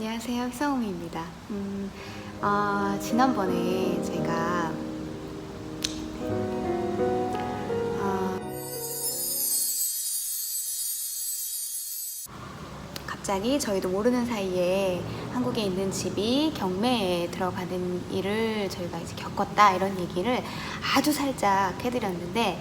안녕하세요, 희성우입니다. 지난번에 제가 어, 갑자기 저희도 모르는 사이에 한국에 있는 집이 경매에 들어가는 일을 저희가 이제 겪었다, 이런 얘기를 아주 살짝 해드렸는데,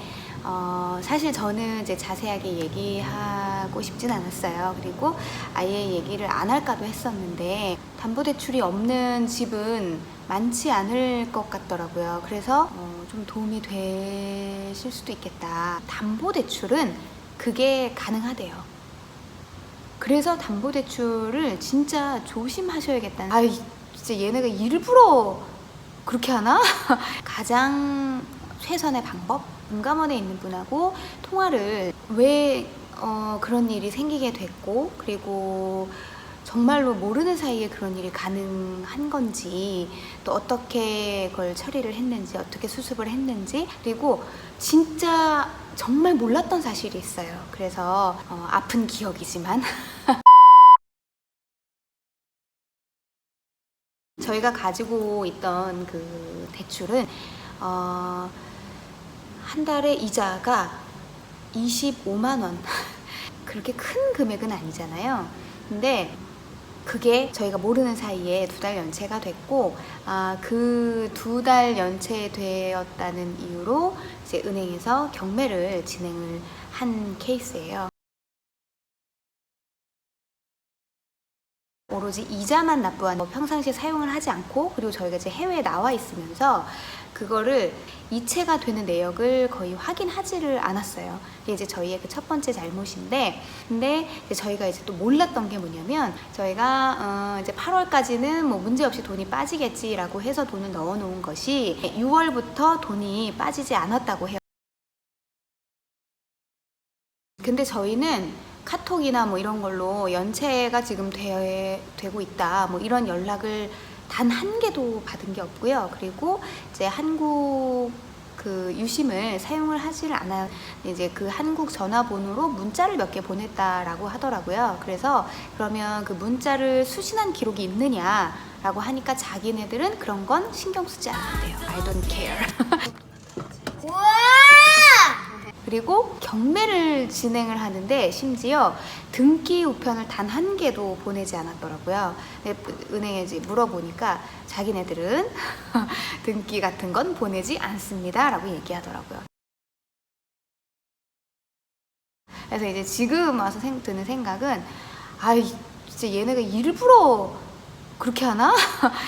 사실 저는 이제 자세하게 얘기하고 싶진 않았어요. 그리고 아예 얘기를 안 할까도 했었는데, 담보대출이 없는 집은 많지 않을 것 같더라고요. 그래서 좀 도움이 되실 수도 있겠다. 담보대출은 그게 가능하대요. 그래서 담보대출을 진짜 조심하셔야겠다는. 진짜 얘네가 일부러 그렇게 하나? 가장 최선의 방법? 금감원에 있는 분하고 통화를 왜 그런 일이 생기게 됐고, 그리고 정말로 모르는 사이에 그런 일이 가능한 건지, 또 어떻게 그걸 처리를 했는지, 어떻게 수습을 했는지, 그리고 진짜 정말 몰랐던 사실이 있어요. 그래서 아픈 기억이지만 저희가 가지고 있던 그 대출은 한 달에 이자가 25만 원. 그렇게 큰 금액은 아니잖아요. 근데 그게 저희가 모르는 사이에 2달 연체가 됐고, 그 2달 연체되었다는 이유로 이제 은행에서 경매를 진행을 한 케이스예요. 오로지 이자만 납부한, 평상시에 사용을 하지 않고, 그리고 저희가 이제 해외에 나와 있으면서 그거를 이체가 되는 내역을 거의 확인하지를 않았어요. 이게 이제 저희의 그 첫 번째 잘못인데, 근데 이제 저희가 이제 또 몰랐던 게 뭐냐면, 저희가 이제 8월까지는 뭐 문제 없이 돈이 빠지겠지라고 해서 돈을 넣어 놓은 것이 6월부터 돈이 빠지지 않았다고 해요. 근데 저희는 카톡이나 뭐 이런 걸로 연체가 지금 되고 있다, 뭐 이런 연락을 단 한 개도 받은 게 없고요. 그리고 이제 한국 그 유심을 사용을 하지를 않아요. 이제 그 한국 전화번호로 문자를 몇 개 보냈다라고 하더라고요. 그래서 그러면 그 문자를 수신한 기록이 있느냐라고 하니까 자기네들은 그런 건 신경 쓰지 않는데요. I don't care. 우와! 그리고 경매를 진행을 하는데 심지어 등기 우편을 단 한 개도 보내지 않았더라고요. 은행에 이제 물어보니까 자기네들은 등기 같은 건 보내지 않습니다 라고 얘기하더라고요. 그래서 이제 지금 와서 드는 생각은, 진짜 얘네가 일부러 그렇게 하나?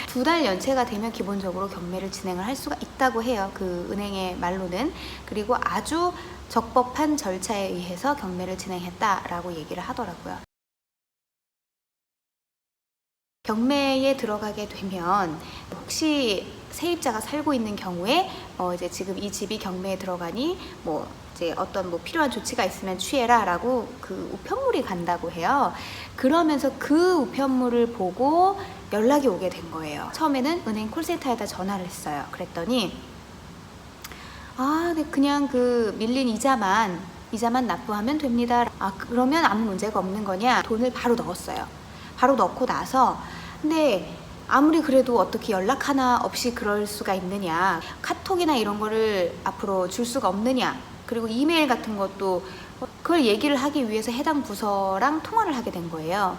2달 연체가 되면 기본적으로 경매를 진행을 할 수가 있다고 해요. 그 은행의 말로는. 그리고 아주 적법한 절차에 의해서 경매를 진행했다라고 얘기를 하더라고요. 경매에 들어가게 되면 혹시 세입자가 살고 있는 경우에 이제 지금 이 집이 경매에 들어가니 뭐 이제 어떤 뭐 필요한 조치가 있으면 취해라라고 그 우편물이 간다고 해요. 그러면서 그 우편물을 보고 연락이 오게 된 거예요. 처음에는 은행 콜센터에다 전화를 했어요. 그랬더니 네, 그냥 그 밀린 이자만 납부하면 됩니다. 그러면 아무 문제가 없는 거냐? 돈을 바로 넣었어요. 바로 넣고 나서, 근데 아무리 그래도 어떻게 연락 하나 없이 그럴 수가 있느냐, 카톡이나 이런 거를 앞으로 줄 수가 없느냐, 그리고 이메일 같은 것도, 그걸 얘기를 하기 위해서 해당 부서랑 통화를 하게 된 거예요.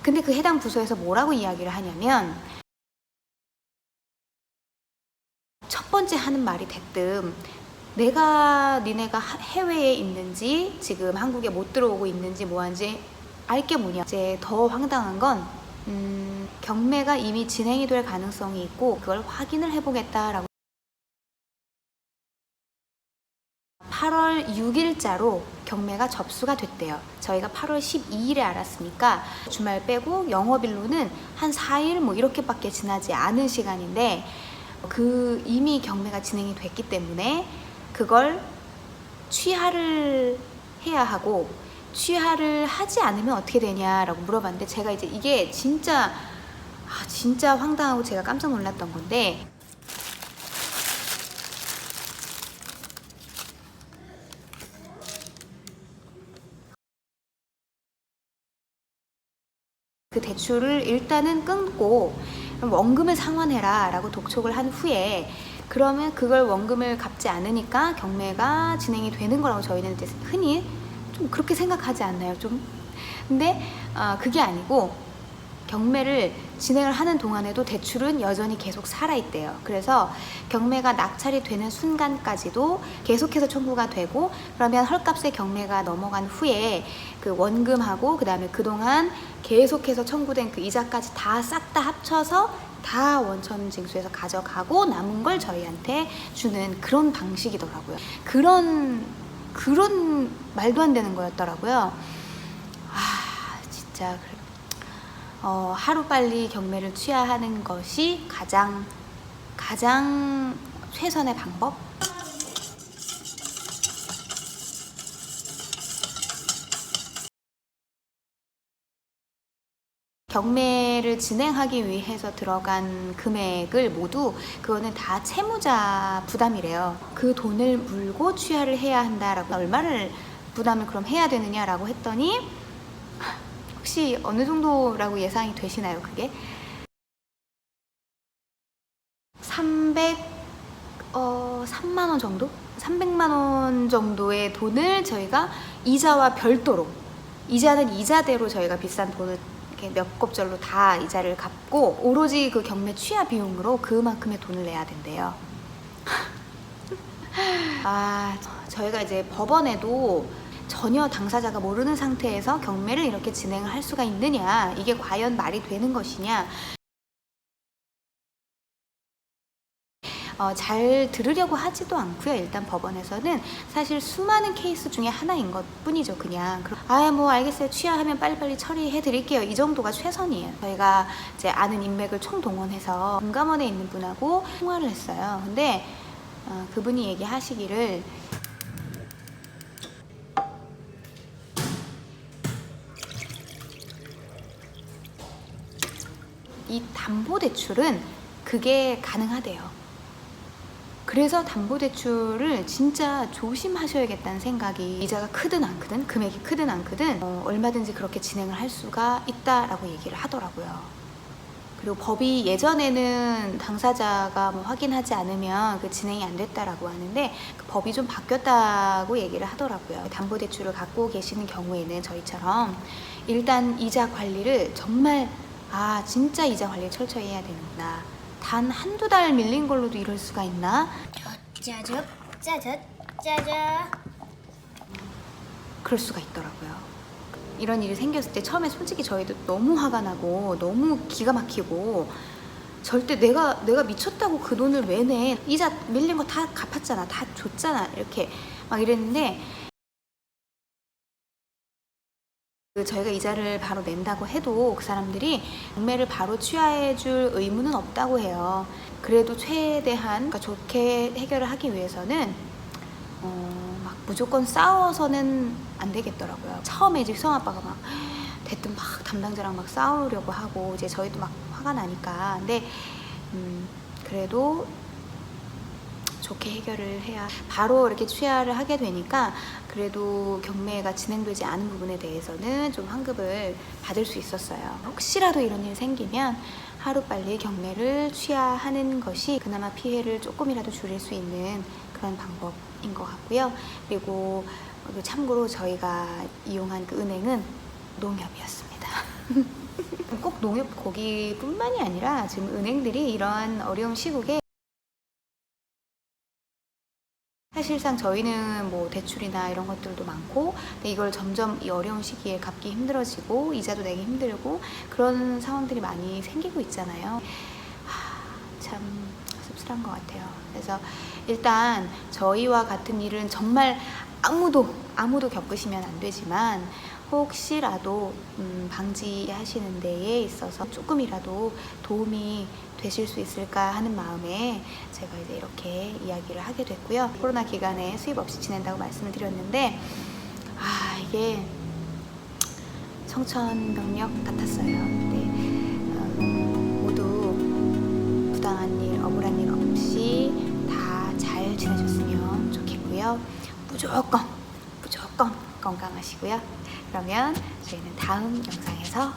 근데 그 해당 부서에서 뭐라고 이야기를 하냐면, 첫 번째 하는 말이 대뜸 니네가 해외에 있는지 지금 한국에 못 들어오고 있는지 뭐한지 알게 뭐냐. 이제 더 황당한 건 경매가 이미 진행이 될 가능성이 있고 그걸 확인을 해보겠다라고. 8월 6일자로 경매가 접수가 됐대요. 저희가 8월 12일에 알았으니까 주말 빼고 영업일로는 한 4일 뭐 이렇게밖에 지나지 않은 시간인데, 그 이미 경매가 진행이 됐기 때문에 그걸 취하를 해야 하고, 취하를 하지 않으면 어떻게 되냐라고 물어봤는데, 제가 이제 이게 진짜 황당하고 제가 깜짝 놀랐던 건데, 그 대출을 일단은 끊고 원금을 상환해라 라고 독촉을 한 후에, 그러면 그걸 원금을 갚지 않으니까 경매가 진행이 되는 거라고 저희는 이제 흔히 좀 그렇게 생각하지 않나요? 좀. 근데 그게 아니고 경매를 진행을 하는 동안에도 대출은 여전히 계속 살아있대요. 그래서 경매가 낙찰이 되는 순간까지도 계속해서 청구가 되고, 그러면 헐값의 경매가 넘어간 후에 그 원금하고 그 다음에 그동안 계속해서 청구된 그 이자까지 다 싹 다 합쳐서 다 원천징수해서 가져가고 남은 걸 저희한테 주는 그런 방식이더라고요. 그런 말도 안 되는 거였더라고요. 진짜 하루빨리 경매를 취하하는 것이 가장 최선의 방법? 경매를 진행하기 위해서 들어간 금액을 모두 그거는 다 채무자 부담이래요. 그 돈을 물고 취하를 해야 한다라고. 얼마를 부담을 그럼 해야 되느냐라고 했더니 혹시 어느 정도라고 예상이 되시나요? 그게 3만 원 정도? 300만 원 정도의 돈을 저희가 이자와 별도로, 이자는 이자대로 저희가 비싼 돈을 이렇게 몇 곱절로 다 이자를 갚고 오로지 그 경매 취하 비용으로 그만큼의 돈을 내야 된대요. 저희가 이제 법원에도 전혀 당사자가 모르는 상태에서 경매를 이렇게 진행을 할 수가 있느냐, 이게 과연 말이 되는 것이냐, 잘 들으려고 하지도 않고요. 일단 법원에서는 사실 수많은 케이스 중에 하나인 것 뿐이죠. 그냥 뭐 알겠어요, 취하하면 빨리빨리 처리해 드릴게요, 이 정도가 최선이에요. 저희가 이제 아는 인맥을 총동원해서 금감원에 있는 분하고 통화를 했어요. 근데 그분이 얘기하시기를 이 담보대출은 그게 가능하대요. 그래서 담보대출을 진짜 조심하셔야겠다는 생각이, 이자가 크든 안 크든, 금액이 크든 안 크든 얼마든지 그렇게 진행을 할 수가 있다라고 얘기를 하더라고요. 그리고 법이 예전에는 당사자가 뭐 확인하지 않으면 그 진행이 안 됐다라고 하는데, 그 법이 좀 바뀌었다고 얘기를 하더라고요. 담보대출을 갖고 계시는 경우에는 저희처럼 일단 이자 관리를 정말 진짜 이자 관리 철저히 해야 되는구나. 단 한두 달 밀린 걸로도 이럴 수가 있나? 짜잔. 그럴 수가 있더라고요. 이런 일이 생겼을 때 처음에 솔직히 저희도 너무 화가 나고 너무 기가 막히고, 절대 내가 미쳤다고 그 돈을 왜 내? 이자 밀린 거 다 갚았잖아, 다 줬잖아, 이렇게 막 이랬는데, 저희가 이자를 바로 낸다고 해도 그 사람들이 경매를 바로 취하해줄 의무는 없다고 해요. 그래도 최대한 좋게 해결을 하기 위해서는 막 무조건 싸워서는 안 되겠더라고요. 처음에 이제 수영아빠가 막 대뜸 막 담당자랑 막 싸우려고 하고, 이제 저희도 막 화가 나니까. 근데 그래도 좋게 해결을 해야 바로 이렇게 취하를 하게 되니까, 그래도 경매가 진행되지 않은 부분에 대해서는 좀 환급을 받을 수 있었어요. 혹시라도 이런 일이 생기면 하루빨리 경매를 취하하는 것이 그나마 피해를 조금이라도 줄일 수 있는 그런 방법인 것 같고요. 그리고 참고로 저희가 이용한 그 은행은 농협이었습니다. 꼭 농협 거기뿐만이 아니라 지금 은행들이 이러한 어려운 시국에, 사실상 저희는 뭐 대출이나 이런 것들도 많고, 근데 이걸 점점 이 어려운 시기에 갚기 힘들어지고 이자도 내기 힘들고 그런 상황들이 많이 생기고 있잖아요. 참 씁쓸한 것 같아요. 그래서 일단 저희와 같은 일은 정말 아무도 겪으시면 안 되지만, 혹시라도 방지하시는 데에 있어서 조금이라도 도움이 되실 수 있을까 하는 마음에 제가 이제 이렇게 이야기를 하게 됐고요. 코로나 기간에 수입 없이 지낸다고 말씀을 드렸는데, 이게 청천벽력 같았어요. 근데 모두 부당한 일, 억울한 일 없이 다 잘 지내셨으면 좋겠고요. 무조건 건강하시고요. 그러면 저희는 다음 영상에서